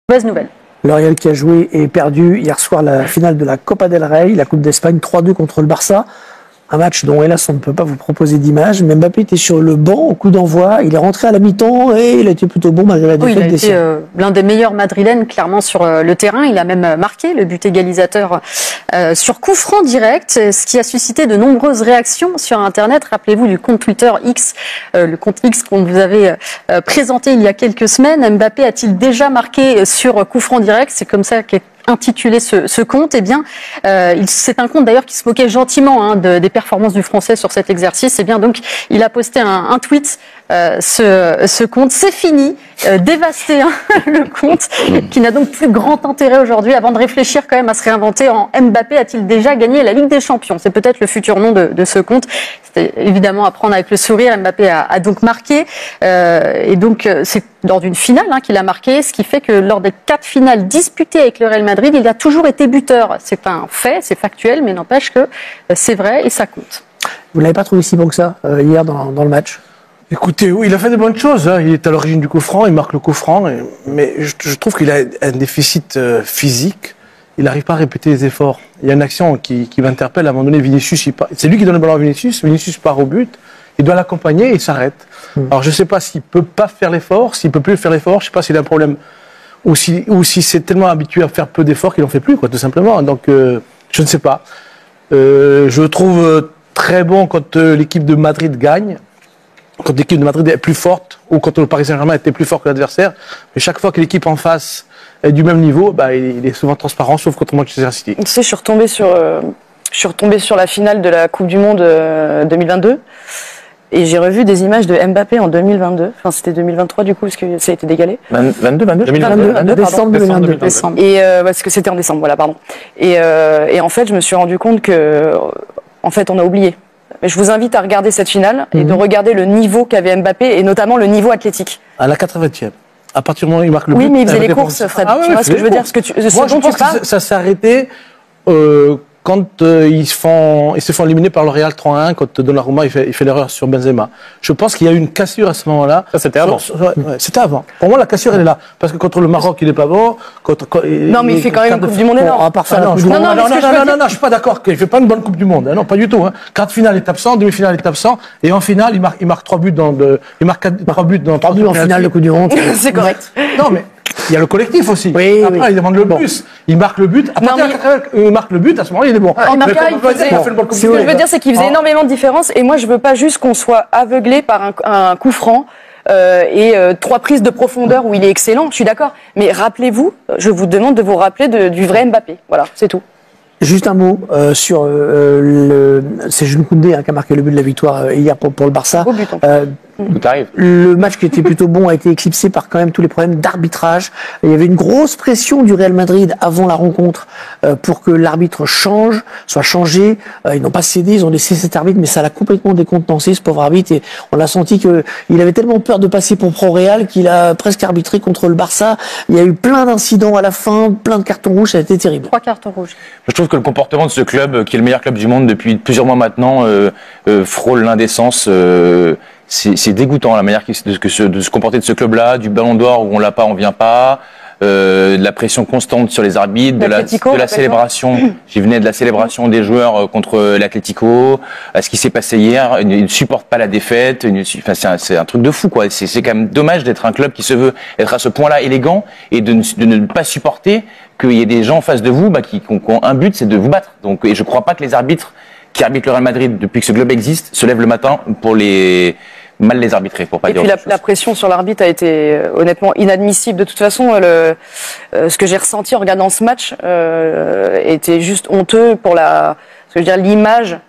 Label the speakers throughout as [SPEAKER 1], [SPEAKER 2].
[SPEAKER 1] Mauvaise nouvelle.
[SPEAKER 2] Le Real qui a joué et perdu hier soir la finale de la Copa del Rey, la Coupe d'Espagne, 3-2 contre le Barça. Un match dont, hélas, on ne peut pas vous proposer d'image. Mais Mbappé était sur le banc au coup d'envoi. Il est rentré à la mi-temps et il a été plutôt bon malgré la défaite des siens.
[SPEAKER 1] Il a été l'un des meilleurs madrilènes, clairement, sur le terrain. Il a même marqué le but égalisateur sur coup franc direct, ce qui a suscité de nombreuses réactions sur Internet. Rappelez-vous du compte Twitter X, le compte X qu'on vous avait présenté il y a quelques semaines. Mbappé a-t-il déjà marqué sur coup franc direct? C'est comme ça qu'est intitulé ce compte. Eh bien, c'est un compte d'ailleurs qui se moquait gentiment des performances du Français sur cet exercice. Eh bien, donc, il a posté un tweet. Ce compte, c'est fini, dévasté le compte, qui n'a donc plus grand intérêt aujourd'hui, avant de réfléchir quand même à se réinventer en Mbappé a-t-il déjà gagné la Ligue des Champions? C'est peut-être le futur nom de ce compte. C'était évidemment à prendre avec le sourire. Mbappé a donc marqué, et donc c'est lors d'une finale qu'il a marqué, ce qui fait que lors des 4 finales disputées avec le Real Madrid, il a toujours été buteur. C'est un fait, c'est factuel, mais n'empêche que c'est vrai et ça compte.
[SPEAKER 2] Vous l'avez pas trouvé si bon que ça hier dans le match?
[SPEAKER 3] Écoutez, oui, il a fait de bonnes choses. Il est à l'origine du coup franc, il marque le coup franc. Mais je trouve qu'il a un déficit physique. Il n'arrive pas à répéter les efforts. Il y a une action qui m'interpelle. À un moment donné, Vinicius, c'est lui qui donne le ballon à Vinicius. Vinicius part au but. Il doit l'accompagner et il s'arrête. Alors je ne sais pas s'il peut pas faire l'effort, s'il peut plus faire l'effort. Je ne sais pas s'il a un problème ou si c'est tellement habitué à faire peu d'efforts qu'il n'en fait plus, quoi, tout simplement. Donc je ne sais pas. Je le trouve très bon quand l'équipe de Madrid gagne. Quand l'équipe de Madrid est plus forte, ou quand le Paris Saint-Germain était plus fort que l'adversaire, mais chaque fois que l'équipe en face est du même niveau, il est souvent transparent, sauf contre Manchester City.
[SPEAKER 4] Tu sais, je suis retombée sur la finale de la Coupe du Monde 2022, et j'ai revu des images de Mbappé en 2022. Enfin, c'était 2023 du coup, parce que ça a été décalé.
[SPEAKER 3] 22,
[SPEAKER 2] décembre 2022.
[SPEAKER 4] Et parce que c'était en décembre, voilà, pardon. Et en fait, je me suis rendu compte que, en fait, on a oublié. Mais je vous invite à regarder cette finale et de regarder le niveau qu'avait Mbappé et notamment le niveau athlétique.
[SPEAKER 3] À la 80e. À partir du moment où il marque le but.
[SPEAKER 4] Oui, mais il faisait les courses, Fred. Tu vois ce que je veux dire?
[SPEAKER 3] Moi, je pense que ça s'est arrêté quand ils se font éliminer par le Real 3-1, quand Donnarumma il fait l'erreur sur Benzema. Je pense qu'il y a eu une cassure à ce moment-là.
[SPEAKER 5] Ça, c'était avant.
[SPEAKER 3] C'était avant. Pour moi, la cassure, elle est là. Parce que contre le Maroc, il n'est pas bon.
[SPEAKER 4] Non, mais il fait quand même une Coupe du Monde énorme.
[SPEAKER 3] À part ça, non, je suis pas d'accord qu'il ne fait pas une bonne Coupe du Monde. Non, pas du tout. Quart de finale, il est absent. Demi-finale, il est absent. Et en finale, il marque 3 buts il marque 3 buts dans 3 buts
[SPEAKER 2] en finale de Coupe du Monde.
[SPEAKER 4] C'est correct.
[SPEAKER 3] Non, mais il y a le collectif aussi.
[SPEAKER 2] Oui,
[SPEAKER 3] après, il demande le plus. Il marque le but. Il marque le but, à ce moment-là, il est bon.
[SPEAKER 4] Ce que je veux dire, c'est qu'il faisait énormément de différence. Et moi, je veux pas juste qu'on soit aveuglé par un coup franc et 3 prises de profondeur où il est excellent. Je suis d'accord. Mais rappelez-vous, je vous demande de vous rappeler du vrai Mbappé. Voilà, c'est tout.
[SPEAKER 2] Juste un mot sur c'est Jules Koundé qui a marqué le but de la victoire hier pour le Barça.
[SPEAKER 4] Beau but,
[SPEAKER 5] Tout arrive.
[SPEAKER 2] Le match qui était plutôt bon a été éclipsé par quand même tous les problèmes d'arbitrage. Il y avait une grosse pression du Real Madrid avant la rencontre pour que l'arbitre soit changé. Ils n'ont pas cédé, ils ont laissé cet arbitre, mais ça l'a complètement décontenancé, ce pauvre arbitre. Et on a senti qu'il avait tellement peur de passer pour pro-Real qu'il a presque arbitré contre le Barça. Il y a eu plein d'incidents à la fin, plein de cartons rouges, ça a été terrible.
[SPEAKER 1] 3 cartons rouges.
[SPEAKER 5] Je trouve que le comportement de ce club, qui est le meilleur club du monde depuis plusieurs mois maintenant, frôle l'indécence. C'est dégoûtant la manière de se comporter de ce club-là, du Ballon d'Or où on l'a pas, on vient pas, de la pression constante sur les arbitres, de la célébration. J'y venais de la célébration des joueurs contre l'Atlético, à ce qui s'est passé hier. Ils ne supportent pas la défaite. C'est un truc de fou, quoi. C'est quand même dommage d'être un club qui se veut être à ce point-là élégant et de ne pas supporter qu'il y ait des gens en face de vous qui ont un but, c'est de vous battre. Donc, et je crois pas que les arbitres qui arbitrent le Real Madrid depuis que ce club existe se lèvent le matin pour mal les arbitrer, pour pas dire.
[SPEAKER 4] Et puis la pression sur l'arbitre a été honnêtement inadmissible. De toute façon, ce que j'ai ressenti en regardant ce match était juste honteux pour l'image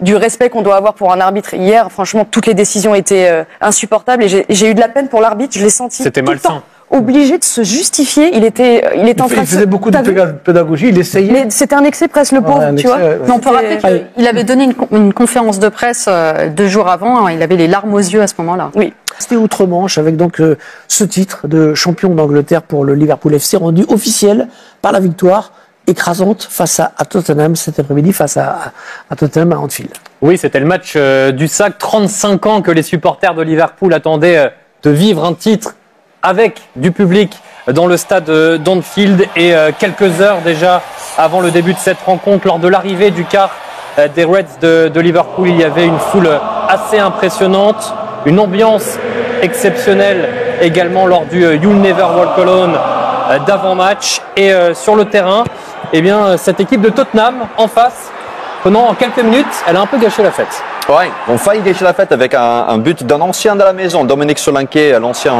[SPEAKER 4] du respect qu'on doit avoir pour un arbitre. Hier, franchement, toutes les décisions étaient insupportables et j'ai eu de la peine pour l'arbitre. Je l'ai senti.
[SPEAKER 5] C'était malsain.
[SPEAKER 4] Obligé de se justifier, il
[SPEAKER 3] faisait beaucoup de pédagogie, il essayait.
[SPEAKER 4] Mais c'était un excès presque, le pauvre, tu vois.
[SPEAKER 1] Mais on peut rappeler qu'il avait donné une conférence de presse 2 jours avant, il avait les larmes aux yeux à ce moment-là.
[SPEAKER 4] Oui.
[SPEAKER 2] C'était outre-Manche avec donc ce titre de champion d'Angleterre pour le Liverpool FC rendu officiel par la victoire écrasante face à Tottenham cet après-midi, face à Tottenham à Anfield.
[SPEAKER 6] Oui, c'était le match du sac. 35 ans que les supporters de Liverpool attendaient de vivre un titre avec du public dans le stade d'Anfield et quelques heures déjà avant le début de cette rencontre, lors de l'arrivée du car des Reds de Liverpool, il y avait une foule assez impressionnante, une ambiance exceptionnelle également lors du You'll Never Walk Alone d'avant-match. Et sur le terrain, eh bien, cette équipe de Tottenham en face, pendant quelques minutes, elle a un peu gâché la fête.
[SPEAKER 7] Ouais, on failli gâcher la fête avec un but d'un ancien de la maison, Dominique Solanke, l'ancien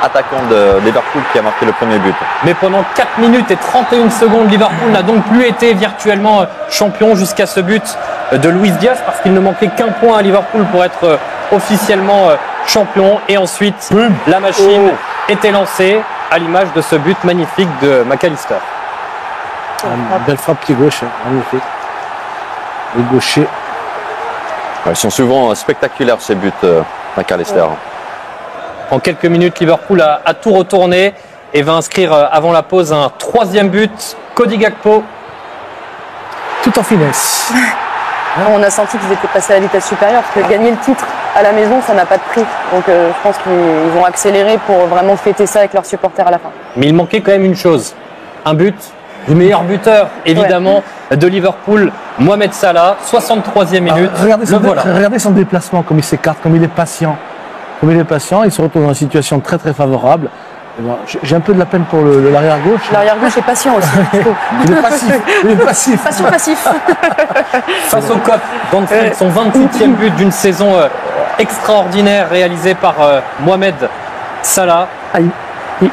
[SPEAKER 7] attaquant de Liverpool qui a marqué le premier but.
[SPEAKER 6] Mais pendant 4 minutes et 31 secondes, Liverpool n'a donc plus été virtuellement champion jusqu'à ce but de Luis Diaz, parce qu'il ne manquait qu'un point à Liverpool pour être officiellement champion. Et ensuite, la machine était lancée à l'image de ce but magnifique de McAllister.
[SPEAKER 3] Une belle frappe pied gauche, magnifique. Le gaucher.
[SPEAKER 7] Ils sont souvent spectaculaires ces buts, McAllister.
[SPEAKER 6] En quelques minutes, Liverpool a tout retourné et va inscrire avant la pause un 3e but. Cody Gakpo.
[SPEAKER 2] Tout en finesse.
[SPEAKER 4] On a senti qu'ils étaient passés à la vitesse supérieure, parce que gagner le titre à la maison, ça n'a pas de prix. Donc je pense qu'ils vont accélérer pour vraiment fêter ça avec leurs supporters à la fin.
[SPEAKER 6] Mais il manquait quand même une chose, un but du meilleur buteur, évidemment, de Liverpool, Mohamed Salah, 63e minute.
[SPEAKER 3] Regardez son déplacement, comme il s'écarte, comme il est patient. Il se retrouve dans une situation très très favorable. Bon, j'ai un peu de la peine pour l'arrière-gauche.
[SPEAKER 4] L'arrière-gauche est patient aussi.
[SPEAKER 3] Il est passif.
[SPEAKER 4] Passif.
[SPEAKER 6] Face au COP, d'Anfield, son 28e but d'une saison extraordinaire réalisé par Mohamed Salah.
[SPEAKER 2] Ah,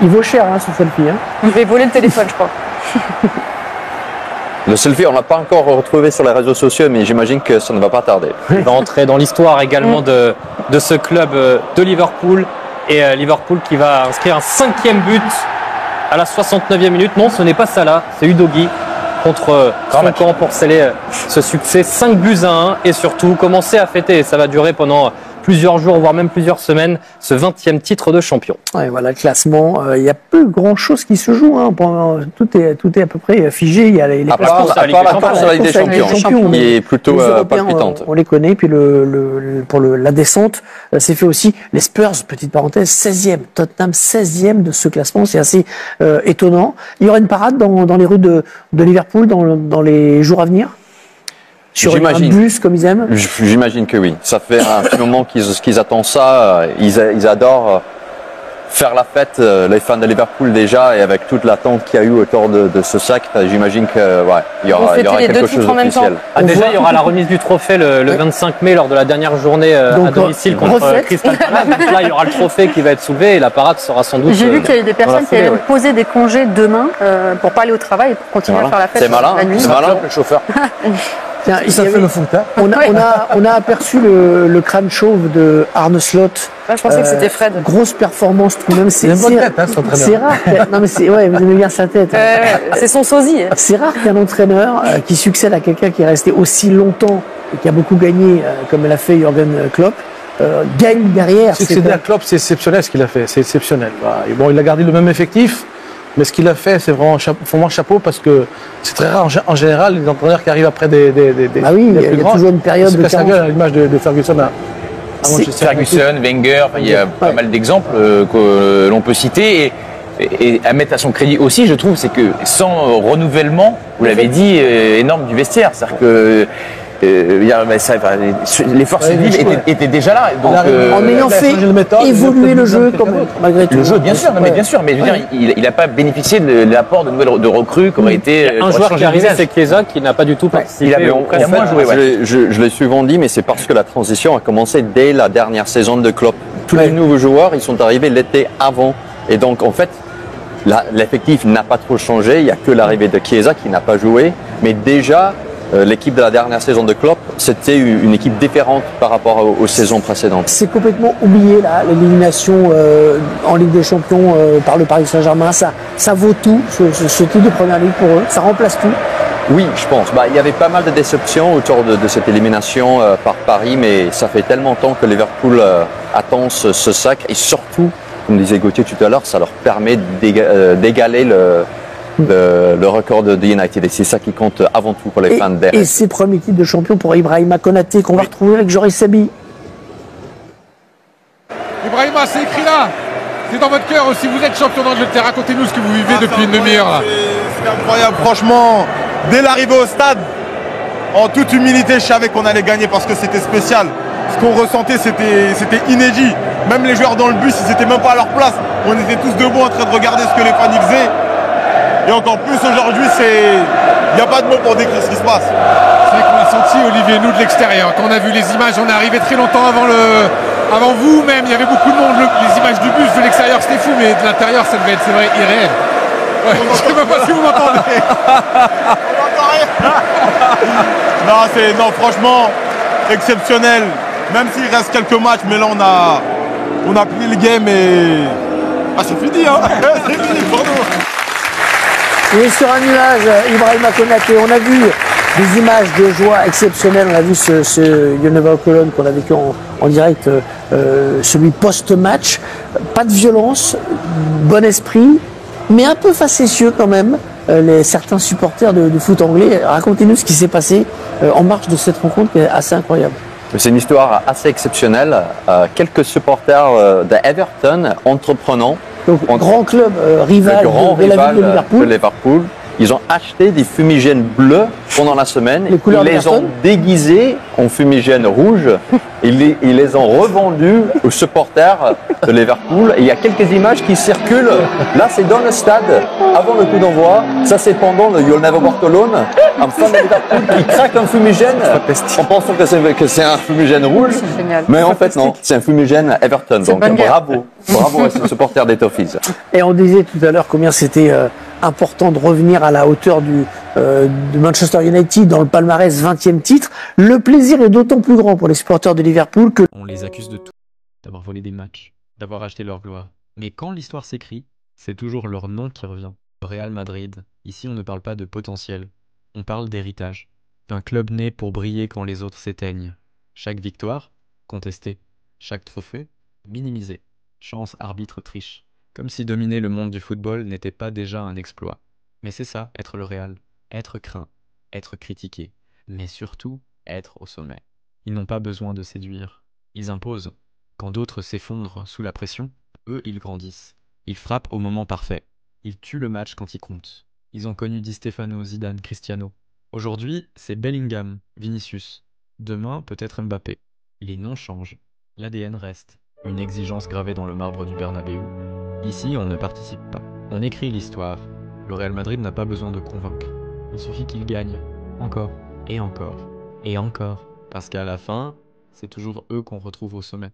[SPEAKER 2] il vaut cher, ce selfie.
[SPEAKER 4] Il va voler le téléphone, je crois.
[SPEAKER 7] Le selfie, on ne l'a pas encore retrouvé sur les réseaux sociaux, mais j'imagine que ça ne va pas tarder.
[SPEAKER 6] Il va entrer dans l'histoire également de ce club de Liverpool. Et Liverpool qui va inscrire un 5e but à la 69e minute. Non, ce n'est pas Salah, c'est Udogie contre son camp pour sceller ce succès. 5 buts à 1 et surtout commencer à fêter. Ça va durer pendant plusieurs jours, voire même plusieurs semaines, ce 20e titre de champion.
[SPEAKER 2] Ouais, voilà le classement. Il n'y a peu grand chose qui se joue. Tout est à peu près figé. Il y a les
[SPEAKER 7] à part la course à la Ligue des Champions, qui est plutôt palpitante.
[SPEAKER 2] On les connaît. Puis pour la descente, c'est fait aussi. Les Spurs, petite parenthèse, 16e. Tottenham 16e de ce classement. C'est assez étonnant. Il y aura une parade dans les rues de Liverpool dans les jours à venir. Sur un bus comme ils aiment.
[SPEAKER 7] J'imagine que oui. Ça fait un petit moment qu'ils attendent ça. Ils adorent faire la fête, les fans de Liverpool déjà, et avec toute l'attente qu'il y a eu autour de ce sac, j'imagine que il y aura quelque chose d'officiel.
[SPEAKER 6] Déjà, il y aura la remise du trophée le 25 mai lors de la dernière journée à domicile contre Crystal Palace. Donc là, il y aura le trophée qui va être soulevé et la parade sera sans doute.
[SPEAKER 1] J'ai vu qu'il y a des personnes qui allaient poser des congés demain pour pas aller au travail et pour continuer à faire la fête.
[SPEAKER 7] C'est malin, c'est malin
[SPEAKER 3] le chauffeur.
[SPEAKER 2] Ça fait le fond. On a aperçu le crâne chauve de Arne Slot.
[SPEAKER 4] Je pensais que c'était Fred.
[SPEAKER 2] Grosse performance tout de même.
[SPEAKER 3] C'est une bonne tête, cet entraîneur.
[SPEAKER 2] C'est rare. Non mais vous aimez bien sa tête.
[SPEAKER 4] C'est son sosie.
[SPEAKER 2] C'est rare qu'un entraîneur qui succède à quelqu'un qui est resté aussi longtemps et qui a beaucoup gagné, comme l'a fait Jürgen Klopp, gagne derrière.
[SPEAKER 3] Succéder à Klopp, c'est exceptionnel ce qu'il a fait. C'est exceptionnel. Bon, il a gardé le même effectif. Mais ce qu'il a fait, c'est vraiment chapeau parce que c'est très rare en général les entraîneurs qui arrivent après des
[SPEAKER 2] Ah oui, il y a toujours une période de
[SPEAKER 3] casse la gueule à l'image de Ferguson.
[SPEAKER 5] Ferguson, Wenger, il y a pas mal d'exemples que l'on peut citer et à mettre à son crédit aussi, je trouve, c'est que sans renouvellement, vous l'avez dit, énorme du vestiaire, c'est-à-dire que les forces vives étaient déjà là. Donc,
[SPEAKER 2] en ayant fait évoluer le jeu, malgré tout.
[SPEAKER 5] Le jeu, bien sûr, mais je veux dire, il n'a pas bénéficié de l'apport de nouvelles recrues qui auraient été.
[SPEAKER 6] Un joueur qui est arrivé, c'est Chiesa, qui n'a pas du tout participé.
[SPEAKER 7] Il a moins joué. Je l'ai souvent dit, mais c'est parce que la transition a commencé dès la dernière saison de Klopp. Tous les nouveaux joueurs, ils sont arrivés l'été avant, et donc en fait, l'effectif n'a pas trop changé. Il n'y a que l'arrivée de Chiesa qui n'a pas joué, mais déjà. L'équipe de la dernière saison de Klopp, c'était une équipe différente par rapport aux saisons précédentes.
[SPEAKER 2] C'est complètement oublié là, l'élimination en Ligue des Champions par le Paris Saint-Germain. Ça vaut tout, ce titre de Première Ligue pour eux. Ça remplace tout.
[SPEAKER 7] Oui, je pense. Il y avait pas mal de déceptions autour de cette élimination par Paris, mais ça fait tellement de temps que Liverpool attend ce sac et surtout, comme disait Gauthier tout à l'heure, ça leur permet d'égaler le record de United, et c'est ça qui compte avant tout pour les fans d'Air.
[SPEAKER 2] Et c'est premier titre de champion pour Ibrahima Konaté qu'on va retrouver avec Joris Sabi.
[SPEAKER 8] Ibrahima, c'est écrit là. C'est dans votre cœur aussi. Vous êtes champion d'Angleterre. Racontez-nous ce que vous vivez depuis une demi-heure là.
[SPEAKER 9] C'est incroyable. Franchement, dès l'arrivée au stade, en toute humilité, je savais qu'on allait gagner parce que c'était spécial. Ce qu'on ressentait, c'était inédit. Même les joueurs dans le bus, ils n'étaient même pas à leur place. On était tous debout en train de regarder ce que les fans y faisaient. Et encore plus aujourd'hui, il n'y a pas de mots pour décrire ce qui se passe.
[SPEAKER 8] C'est vrai qu'on a senti, Olivier, nous de l'extérieur. Quand on a vu les images, on est arrivé très longtemps avant vous même. Il y avait beaucoup de monde. Les images du bus de l'extérieur, c'était fou, mais de l'intérieur, ça devait être, c'est vrai, irréel. Ouais, je ne sais même pas si vous m'entendez.
[SPEAKER 9] Non, franchement, exceptionnel. Même s'il reste quelques matchs, mais là on a pris le game et c'est fini, hein. C'est fini pour nous.
[SPEAKER 2] Il est sur un nuage, Ibrahima Konaté. On a vu des images de joie exceptionnelles. On a vu ce You Never Walk Alone qu'on a vécu en direct, celui post-match. Pas de violence, bon esprit, mais un peu facétieux quand même. Certains supporters de foot anglais. Racontez-nous ce qui s'est passé en marge de cette rencontre qui est assez incroyable.
[SPEAKER 7] C'est une histoire assez exceptionnelle. Quelques supporters de Everton, entreprenants,
[SPEAKER 2] donc grand club rival de la ville de
[SPEAKER 7] Liverpool. Ils ont acheté des fumigènes bleus pendant la semaine. Ils les ont déguisés en fumigènes rouges. Ils les ont revendus aux supporters de Liverpool. Et il y a quelques images qui circulent. Là, c'est dans le stade, avant le coup d'envoi. Ça, c'est pendant le You'll Never Walk Alone. Un fan de Liverpool qui craque un fumigène en pensant que c'est un fumigène rouge. Mais en fait, non. C'est un fumigène Everton. Donc, bravo. Bravo à ces supporters des Toffees.
[SPEAKER 2] Et on disait tout à l'heure combien c'était important de revenir à la hauteur de Manchester United dans le palmarès 20e titre. Le plaisir est d'autant plus grand pour les supporters de Liverpool que...
[SPEAKER 10] On les accuse de tout, d'avoir volé des matchs, d'avoir acheté leur gloire. Mais quand l'histoire s'écrit, c'est toujours leur nom qui revient. Real Madrid, ici on ne parle pas de potentiel, on parle d'héritage. D'un club né pour briller quand les autres s'éteignent. Chaque victoire, contestée. Chaque trophée, minimisé. Chance, arbitre, triche. Comme si dominer le monde du football n'était pas déjà un exploit. Mais c'est ça, être le Real. Être craint, être critiqué, mais surtout être au sommet. Ils n'ont pas besoin de séduire. Ils imposent. Quand d'autres s'effondrent sous la pression, eux, ils grandissent. Ils frappent au moment parfait. Ils tuent le match quand il compte. Ils ont connu Di Stefano, Zidane, Cristiano. Aujourd'hui, c'est Bellingham, Vinicius. Demain, peut-être Mbappé. Les noms changent. L'ADN reste. Une exigence gravée dans le marbre du Bernabéu. Ici, on ne participe pas. On écrit l'histoire. Le Real Madrid n'a pas besoin de convaincre. Il suffit qu'il gagne. Encore. Et encore. Et encore. Parce qu'à la fin, c'est toujours eux qu'on retrouve au sommet.